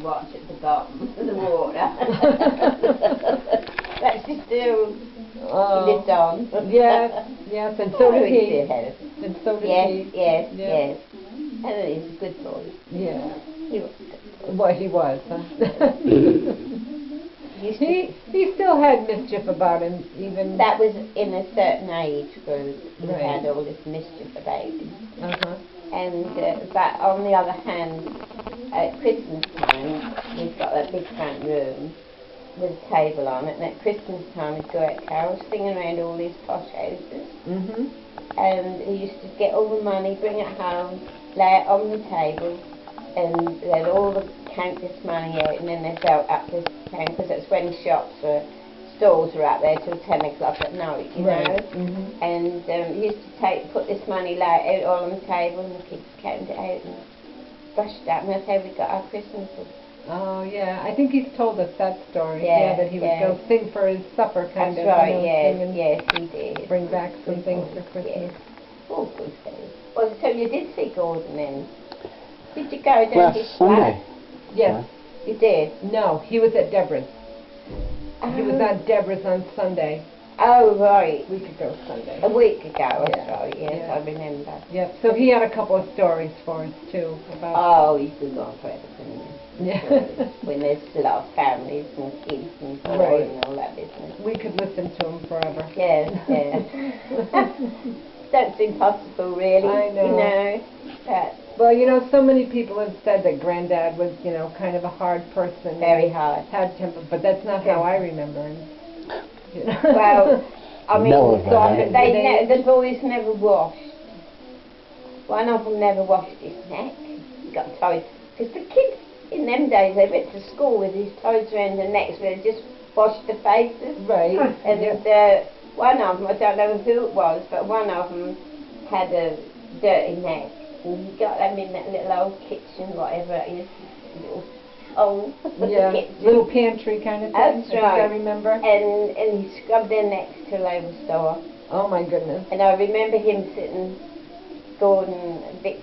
watch at the bottom of the water. That's just still lived on. Yes, yes, and so did he. And so did he. Yes. And he's a good boy. Yeah. He was. Well, he was, huh? He still had mischief about him, even... That was in a certain age group. He Right. had all this mischief about him. Uh-huh. And, but on the other hand, at Christmas time, we've got that big front room with a table on it, and at Christmas time we'd go out carols, singing around all these posh houses. Mm-hmm. And he used to get all the money, bring it home, lay it on the table, and they'd all count this money out, and then they'd go up this town, because that's when stores were up there till 10 o'clock at night, you know. Mm-hmm. And he used to put this money out all on the table, and the kids counted it out and brushed it up, and that's how we got our Christmases. Oh, yeah, I think he's told us that story. Yeah, that he would go sing for his supper, kind that's of. right, you know, yes, he did. Bring back some things for Christmas. Yes. Oh, good thing. Well, so you did see Gordon then? Did you go down his Sunday. Yes. You did? No, he was at Deborah's. He was at Deborah's on Sunday. Oh, right. A week ago Sunday. A week ago, that's Yeah. right, yes, Yeah. I remember. Yep, so he had a couple of stories for us, too, about... Oh, you could go on forever, couldn't you? Yeah. When there's a lot of families and kids and boys Right. and all that business. We could listen to him forever. Yeah. Don't seem possible, really. I know. You know, but Well, you know, so many people have said that Granddad was, you know, kind of a hard person. very hard. Had temper, but that's not how I remember him. You know? Well, I mean, No, the boys never washed. One of them never washed his neck. He got tied. Because the kids in them days, they went to school with these ties around their necks where they just washed their faces. Right. And one of them, I don't know who it was, but one of them had a dirty neck. And he got them in that little old kitchen, whatever it is, little hole. Yeah, little pantry kind of thing. That's right. I remember. And he scrubbed their necks till they were sore. Oh my goodness. And I remember him sitting, Gordon, Vic,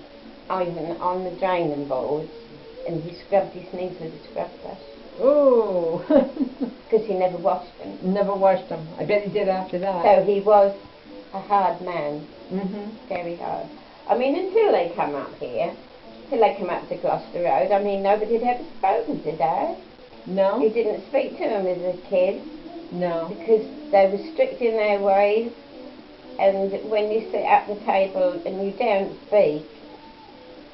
Ivan, on the draining boards, and he scrubbed his knees with a scrub brush. Oh. Because he never washed them. Never washed them. I bet he did after that. So he was a hard man. Mm-hmm. Very hard. I mean, until they come up here, till they come up to Gloucester Road, I mean, nobody had ever spoken to Dad. No? He didn't speak to him as a kid. No. Because they were strict in their ways, and when you sit at the table and you don't speak,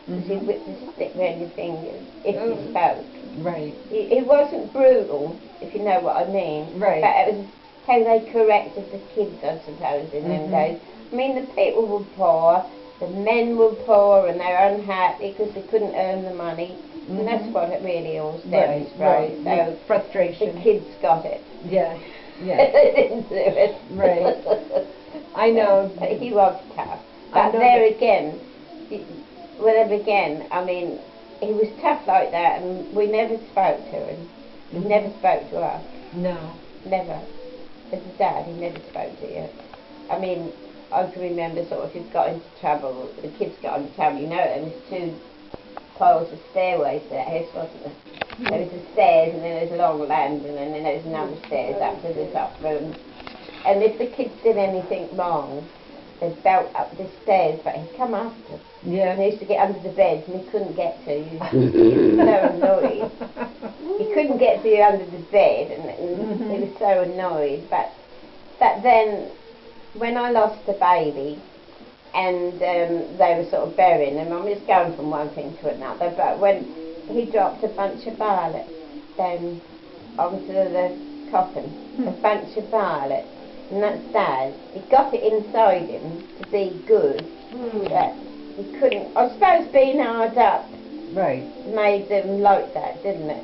because he'd whip the stick round your fingers if you spoke. Right. It wasn't brutal, if you know what I mean. Right. But it was how they corrected the kids, I suppose, in them days. I mean, the people were poor, the men were poor, and they were unhappy because they couldn't earn the money. And that's what it really all stems from. Right. So frustration. the kids got it. Yeah. Yeah. They didn't do it. Right. I know. But he was tough. But there again, I mean, he was tough like that, and we never spoke to him. He never spoke to us. No. Never. As a dad, he never spoke to you. I mean, I can remember sort of if you got into trouble, the kids got into trouble, you know, there was 2 piles of stairways to that house, wasn't there? There was the stairs, and then there was a long landing, and then there was another stairs up to the top room. And if the kids did anything wrong, they'd belt up the stairs, but he'd come after. Yeah. And he used to get under the bed, and he couldn't get to you. He was so annoyed. He couldn't get to you under the bed, and he was so annoyed. But then, when I lost the baby, and they were sort of burying him, I'm just going from one thing to another, but when he dropped a bunch of violets down onto the coffin, a bunch of violets, and that's Dad. He got it inside him to be good, but he couldn't. I suppose being hard up made them like that, didn't it?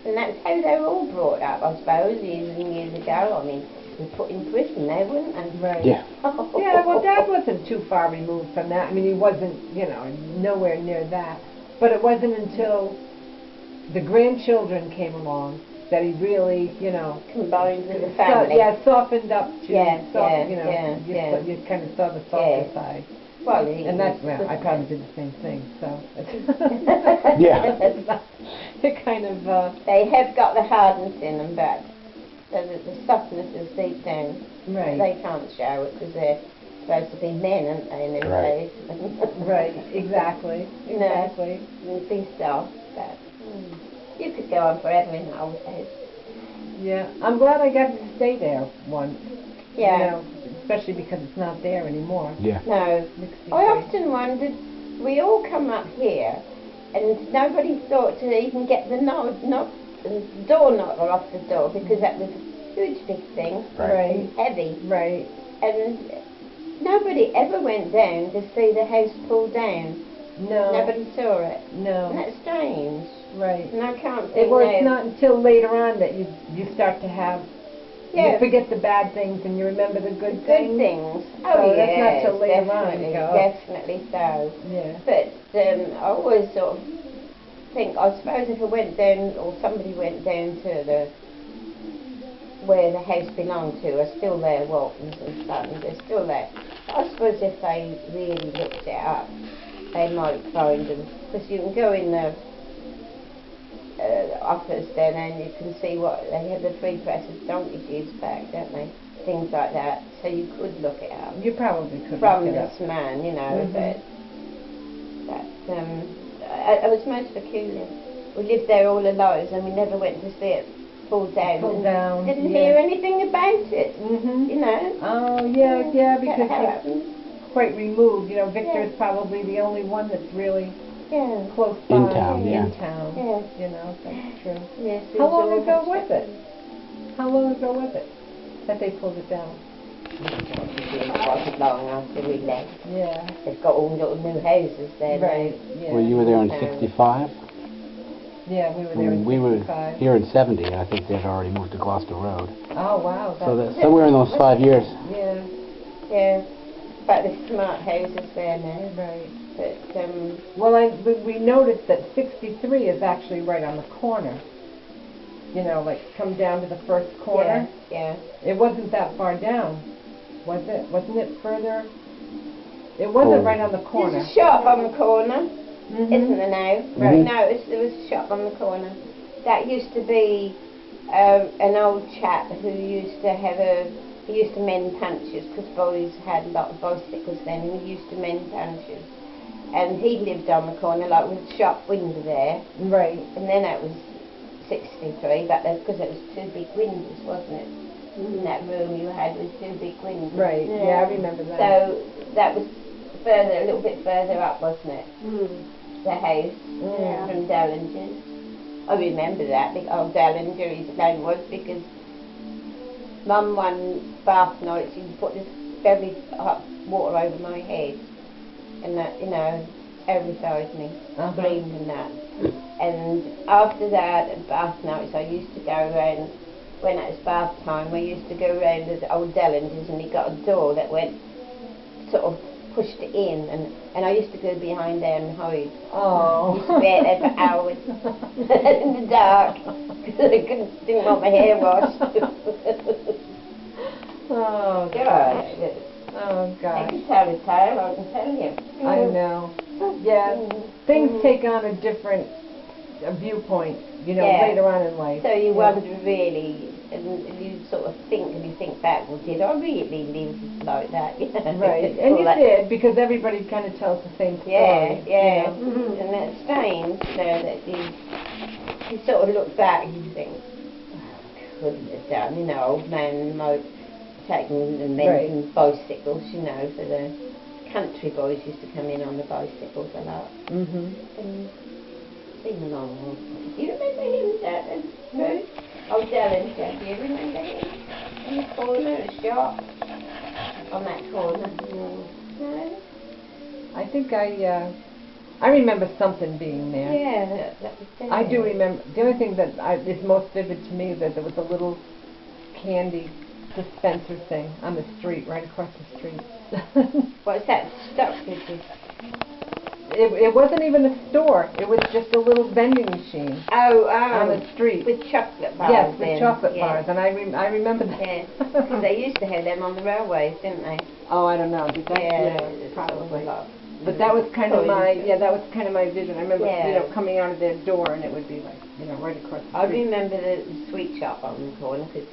And that's how they were all brought up, I suppose, years and years ago. I mean, they were put in prison there, weren't they? Right. Yeah. Yeah, well, Dad wasn't too far removed from that. I mean, he wasn't, you know, nowhere near that. But it wasn't until the grandchildren came along that he really, you know, combined with the family. Softened up to, you you kind of saw the softer side. Well, he And that's, was- well, I probably did the same thing, so. Yeah. It kind of, They have got the hardness in them, but the softness is deep down. right, They can't show it because they're supposed to be men, aren't they, in them Right. days? right, exactly, No. exactly. And be soft, but you could go on forever in the old days. Yeah, I'm glad I got to stay there once. Yeah. You know, especially because it's not there anymore. Yeah. No. Looks to be I great. often wondered, we all come up here and nobody thought to even get the door knocker off the door because that was a huge big thing Right. and heavy. Right. And nobody ever went down to see the house pulled down. No. Nobody saw it. No. And that's strange. Right. And I can't It think was now. not until later on that you start to have, Yeah. you forget the bad things and you remember the good Good things. things. So Oh that's not yes, till later on definitely, you go, oh. definitely so. Yeah. But I always sort of think, I suppose if I went down, or somebody went down to where the house belonged to, are still there, Waltons and Sons, they're still there. I suppose if they really looked it up, they might find them, because you can go in the office then and you can see what, they had the free press of donkeys years back, don't they? Things like that, so you could look it up. You probably could From look it up. this man, you know, Mhm. it was most peculiar. We lived there all our lives and we never went to see it pulled down. Pulled and down, Didn't yeah. hear anything about it, Mhm. you know. Oh yeah, yeah, because How it's happened? quite removed. You know, Victor Yeah. is probably the only one that's really Yeah. close by. In town, yeah. In town. Yeah. You know, that's true. Yes, How it's long all ago much was it? better. How long ago was it that they pulled it down? It wasn't long after we left. Yeah. They've got all little new houses there. Right. Yeah. Well, you were there in No. 65? Yeah, we were there in We were 65. here in 70, and I think they'd already moved to Gloucester Road. Oh wow. So That's, that somewhere in those 5 years. yeah. Yeah, but there's smart houses there now. Right. But Well, we noticed that 63 is actually right on the corner. You know, like come down to the first corner. yeah. It wasn't that far down, was it? Wasn't it further? It wasn't Oh. right on the corner. There's a shop on the corner, Mhm. isn't there now? Right. No, there was a shop on the corner. That used to be an old chap who used to he used to mend punches, because boys had a lot of bicycles then, and he used to mend punches. And he lived on the corner, like with a shop window there, Right. and then it was 63, but because it was two big windows, wasn't it? In that room you had with two big windows. Right. Yeah, I remember that. So that was a little bit further up, wasn't it? The house Yeah. from Dallinger's. I remember that, because Dallinger his name was, because Mum one bath night she put this very hot water over my head, and that, you know, terrified me, screamed and that. And after that, bath nights, I used to go around, when it was bath time, we used to go around to old Dallinger's, and he got a door that went, sort of pushed it in, and I used to go behind there and hide. Oh. Used to be out there for hours in the dark, because I didn't want my hair washed. Oh God, gosh. Oh I gosh. can tell a tale, I can tell you. I know. Yeah. Things take on a different viewpoint, you know, Yeah. later on in life. So you Yeah. wonder really, and you sort of think, and you think back, well, did I really live like that? You know, Right. And all you that- did, because everybody kind of tells the same story. Yeah, yeah. You know? And that's strange, so that you sort of look back and you think, oh, couldn't have done, you know, old man might taking and mending bicycles, you know, for the country boys used to come in on the bicycles a lot. Mhm. And sing along. Do you remember him, Dad? Ruth? Oh, Dallinger, do you remember him? In the corner, a shop on that corner. No? I think I remember something being there. Yeah, that was there. I do remember. The only thing that is most vivid to me is that there was a little candy dispenser thing on the street, right across the street. What's that? Stockbridges. it wasn't even a store. It was just a little vending machine on the street. With chocolate bars. Yes, with in. chocolate Yeah. bars, and I remember that. Yeah, because they used to have them on the railways, didn't they? Oh, I don't know. Did they? Yeah, probably. sort of But that was kind of my, yeah. that was kind of my vision. I remember, Yeah. coming out of their door, and it would be like, right across the I street. remember the sweet shop on the corner, because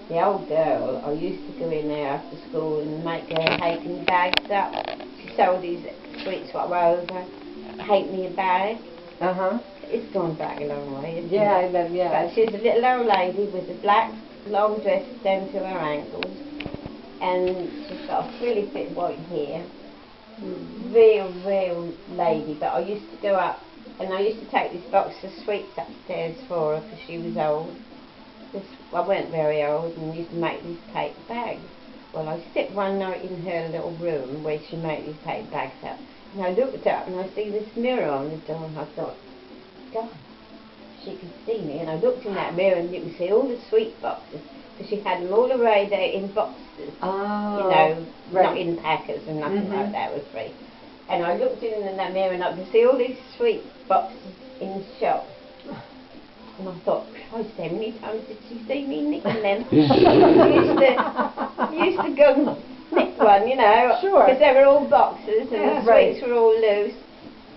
the old girl, I used to go in there after school and make her halfpenny bags up. She sold these sweets what were over, halfpenny a bag. Uh-huh. It's gone back a long way, isn't Yeah, it? yeah. But she was a little old lady with a black long dress down to her ankles, and she's got a really thick white hair. Real lady, but I used to go up and I used to take this box of sweets upstairs for her because she was old. I weren't very old and used to make these paper bags. Well, I sit one night in her little room where she made these paper bags up, and I looked up and I see this mirror on the door, and I thought, God, she could see me. And I looked in that mirror and you could see all the sweet boxes, because she had them all arrayed out in boxes. Oh, Not in packets and nothing like that, was free. And I looked in that mirror and I could see all these sweet boxes in the shop. And I thought, Christ, how many times did she see me nicking them? I used to go and nick one, Sure. because they were all boxes and Yeah, the sweets were all loose.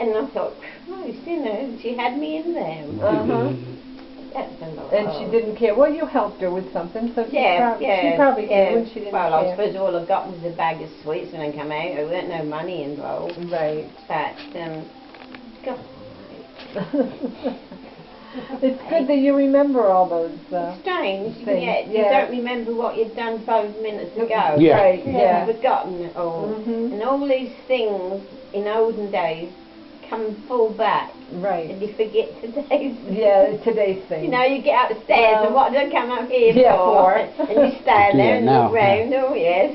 And I thought, Christ, she had me in there. Uh-huh. That's a lot. And she didn't care. Well, you helped her with something, so she probably yeah. did when she didn't Well, I care. suppose all I got was a bag of sweets when I come out. There weren't no money involved. Right. But, God. It's good that you remember all those Strange, things. yet you don't remember what you'd done 5 minutes ago. Yeah. Right, yeah. You've forgotten it all. Mhm. And all these things in olden days come full back. Right. And you forget today's. Yeah, today's thing. You get upstairs and what did I come up here for? And you stand there and now, look round, oh yes.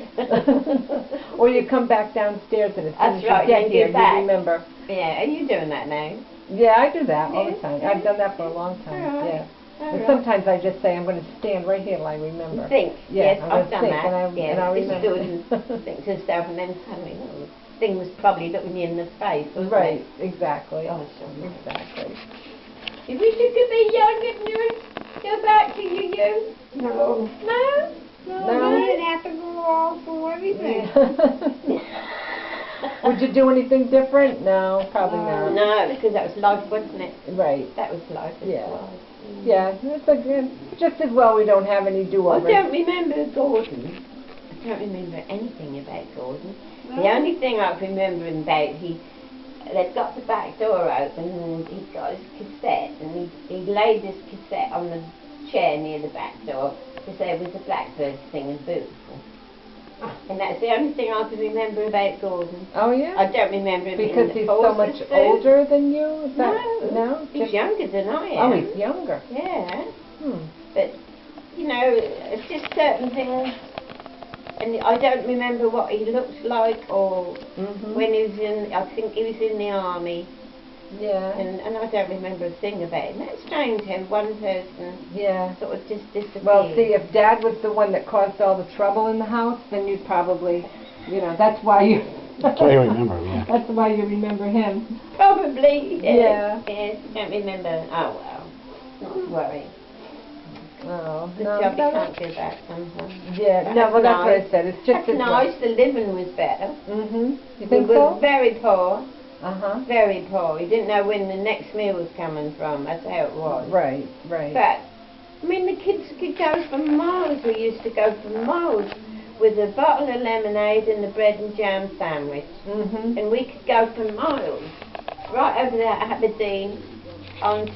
Or you come back downstairs and as soon as That's right, you get and here, you're back. you remember. Yeah, are you doing that now? Yeah, I do that all the Yeah, time. yeah. I've done that for a long time, All right. yeah. All And right. sometimes I just say, I'm going to stand right here till I remember. Think. Yeah, Yes, I'm I've gonna done think, that. and I'll This remember. student thinks to herself, and then suddenly, thing was probably looking you in the face, wasn't Right, it? exactly. Oh, so Exactly. you wish you could be young and you go back to your youth? No. No? No. You didn't have to go off for everything. Would you do anything different? No, probably not. No, because that was life, wasn't it? Right. That was life. Yeah. Yeah, it's a good. Just as well we don't have any I do-overs. don't remember Gordon. I don't remember anything about Gordon. The only thing I can remember about, they'd got the back door open and he'd got his cassette and he laid this cassette on the chair near the back door because there was a blackbird singing beautiful. And that's the only thing I can remember about Gordon. Oh yeah. I don't remember him Because in he's the so much suit. older than you? Is that, No, he's Just- younger than I Oh, am. he's younger. Yeah, Hmm. but it's just certain things. And I don't remember what he looked like or Mhm. when he was in, I think he was in the army, Yeah. and I don't remember a thing about him. That's strange how one person Yeah. sort of just disappeared. Well, see, if Dad was the one that caused all the trouble in the house, then you'd probably, that's why you. That's what I remember, yeah. That's why you remember him. Probably, Yeah. Yes, don't remember, oh well, not to worry. Oh, The no. job you that- can't go back sometimes. Yeah, But no, well, that's what I nice. said. It's just That's nice, the living was better. Mm-hmm. You We think were so? very poor. Uh-huh. Very poor. You didn't know when the next meal was coming from. That's how it was. Right, right. But, the kids could go for miles. We used to go for miles with a bottle of lemonade and a bread and jam sandwich. Mm-hmm. And we could go for miles. Right over there at Aberdeen, onto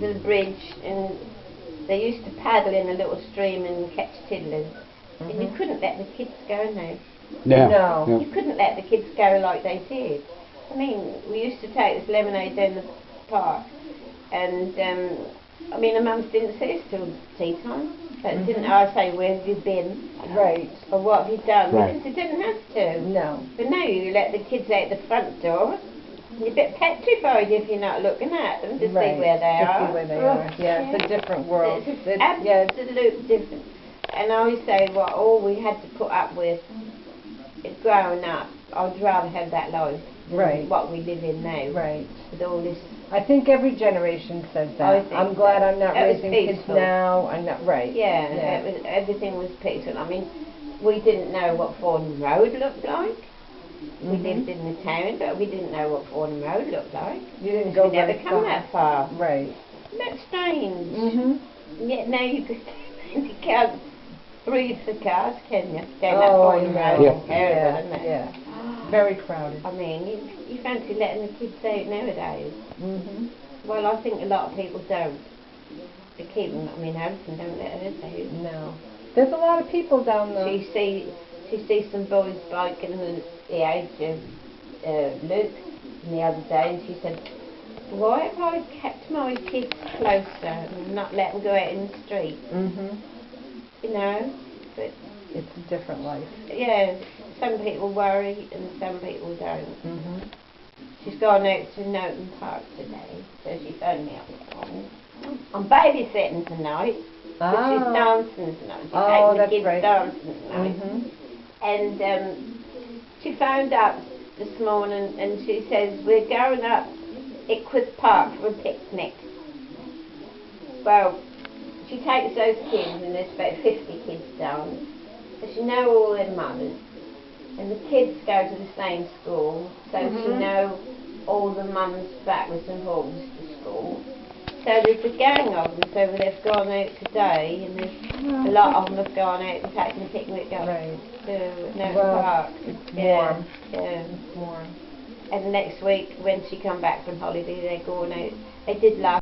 the bridge, and they used to paddle in a little stream and catch tiddlers. And you couldn't let the kids go now. Yeah. No. Yeah. You couldn't let the kids go like they did. We used to take this lemonade down the park, and the mums didn't see us till tea time. But didn't I say, where have you been? Right. Or what have you done? Right. Because they didn't have to. No. But now you let the kids out the front door. You're a bit petrified if you're not looking at them to see where they to are. see where they are. Yeah, it's a different world. It's yeah, absolute different. And I always say, all we had to put up with growing up, I'd rather have that life. than Right. what we live in now. Right. With all this. I think every generation says I that. think I'm glad so. I'm not It was raising kids peaceful. now. I'm not right. Yeah, Yeah. everything was peaceful. I mean, we didn't know what Fordham Road looked like. We Mhm. lived in the town, but we didn't know what Fordham Road looked like. You didn't go We never very come that far. Right. That's strange. Mhm. Yet now you can't breathe for cars, can you? Down that Oh, I Fordham know. Road. Yeah. It's terrible, isn't it? Yeah. Very crowded. I mean, you fancy letting the kids out nowadays? Mhm. Well, I think a lot of people don't. They keep them, I mean, Alison don't let her out. No. There's a lot of people down there. She sees some boys biking at the age of Luke the other day, and she said, why have I kept my kids closer and not let them go out in the street? Mhm. You know? But, It's a different life. yeah, some people worry and some people don't. Mhm. She's gone out to Norton Park today, so she phoned me up this morning. I'm babysitting tonight, but she's dancing tonight. She's Oh, taking the that's kids right. dancing tonight. Mhm. And she phoned up this morning and she says, we're going up Ickworth Park for a picnic. Well, she takes those kids, and there's about 50 kids down, so she know all their mothers. And the kids go to the same school, so she Mhm. know all the mums backwards and forwards to school. So there's a gang of them, so they've gone out today, and there's a lot of them have gone out and taken a picnic up Right. to Norton Well, Park. it's Yeah, warm. yeah. It's warm. And next week, when she come back from holiday, they're going out. They did last